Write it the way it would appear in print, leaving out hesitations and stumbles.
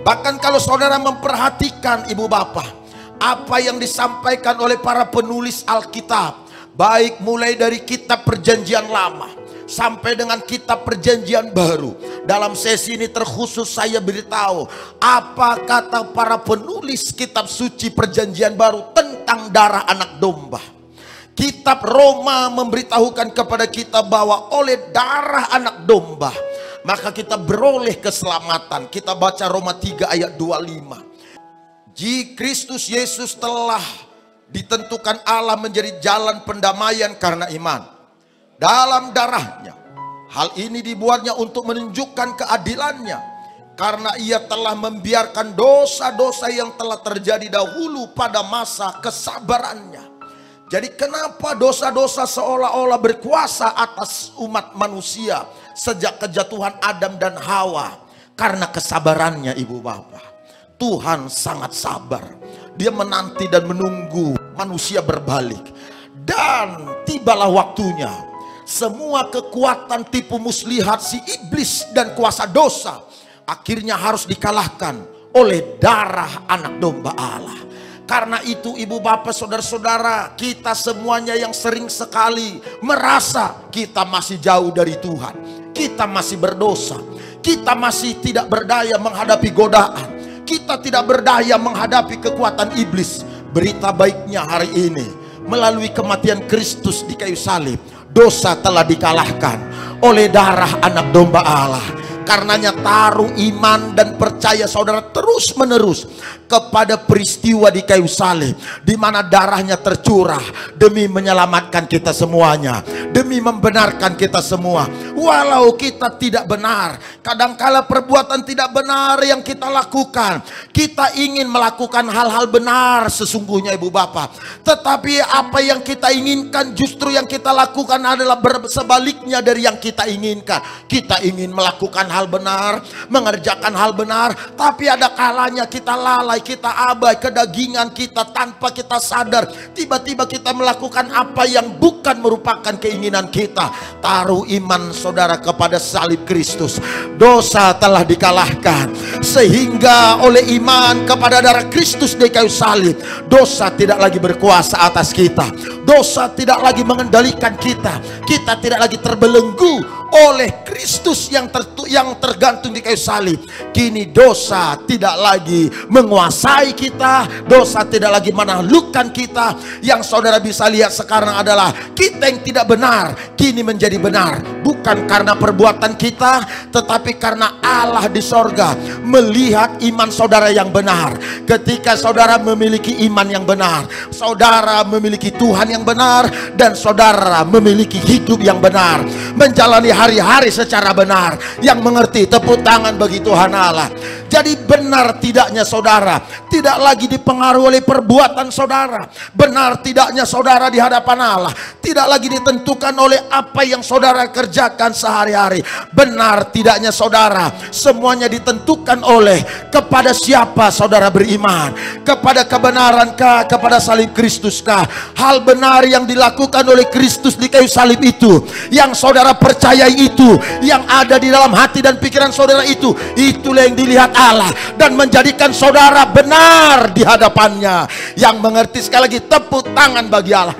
Bahkan kalau saudara memperhatikan ibu bapak, apa yang disampaikan oleh para penulis Alkitab, baik mulai dari kitab perjanjian lama sampai dengan kitab perjanjian baru, dalam sesi ini terkhusus saya beritahu apa kata para penulis kitab suci perjanjian baru tentang darah anak domba. Kitab Roma memberitahukan kepada kita bahwa oleh darah anak domba maka kita beroleh keselamatan. Kita baca Roma 3 ayat 25. Jika Kristus Yesus telah ditentukan Allah menjadi jalan pendamaian karena iman dalam darahnya. Hal ini dibuatnya untuk menunjukkan keadilannya, karena ia telah membiarkan dosa-dosa yang telah terjadi dahulu pada masa kesabarannya. Jadi kenapa dosa-dosa seolah-olah berkuasa atas umat manusia sejak kejatuhan Adam dan Hawa? Karena kesabarannya ibu bapak. Tuhan sangat sabar. Dia menanti dan menunggu manusia berbalik. Dan tibalah waktunya. Semua kekuatan tipu muslihat si iblis dan kuasa dosa akhirnya harus dikalahkan oleh darah anak domba Allah. Karena itu ibu bapak saudara-saudara, kita semuanya yang sering sekali merasa kita masih jauh dari Tuhan, kita masih berdosa, kita masih tidak berdaya menghadapi godaan, kita tidak berdaya menghadapi kekuatan iblis. Berita baiknya hari ini, melalui kematian Kristus di kayu salib, dosa telah dikalahkan oleh darah anak domba Allah. Karenanya taruh iman dan percaya saudara terus menerus kepada peristiwa di kayu salib, di mana darahnya tercurah demi menyelamatkan kita semuanya, demi membenarkan kita semua. Walau kita tidak benar, kadangkala perbuatan tidak benar yang kita lakukan, kita ingin melakukan hal-hal benar sesungguhnya ibu bapak, tetapi apa yang kita inginkan justru yang kita lakukan adalah sebaliknya dari yang kita inginkan. Kita ingin melakukan hal benar, mengerjakan hal benar, tapi ada kalanya kita lalai, kita abai, kedagingan kita tanpa kita sadar, tiba-tiba kita melakukan apa yang bukan merupakan keinginan kita. Taruh iman saudara kepada salib Kristus, dosa telah dikalahkan, sehingga oleh iman kepada darah Kristus di kayu salib, dosa tidak lagi berkuasa atas kita, dosa tidak lagi mengendalikan kita, kita tidak lagi terbelenggu oleh Kristus yang tergantung di kayu salib. Kini dosa tidak lagi menguasai kita, dosa tidak lagi menaklukkan kita. Yang saudara bisa lihat sekarang adalah kita yang tidak benar kini menjadi benar, bukan karena perbuatan kita, tetapi karena Allah di sorga melihat iman saudara yang benar. Ketika saudara memiliki iman yang benar, saudara memiliki Tuhan yang benar, dan saudara memiliki hidup yang benar, menjalani hari-hari secara benar. Yang mengerti tepuk tangan bagi Tuhan Allah. Jadi benar tidaknya saudara tidak lagi dipengaruhi oleh perbuatan saudara, benar tidaknya saudara di hadapan Allah tidak lagi ditentukan oleh apa yang saudara kerjakan sehari-hari, benar tidaknya saudara semuanya ditentukan oleh kepada siapa saudara beriman, kepada kebenarankah, kepada salib Kristuskah. Hal benar yang dilakukan oleh Kristus di kayu salib itu, yang saudara percayai itu, yang ada di dalam hati dan pikiran saudara itu, itulah yang dilihat Allah dan menjadikan saudara benar di hadapannya. Yang mengerti sekali lagi tepuk tangan bagi Allah.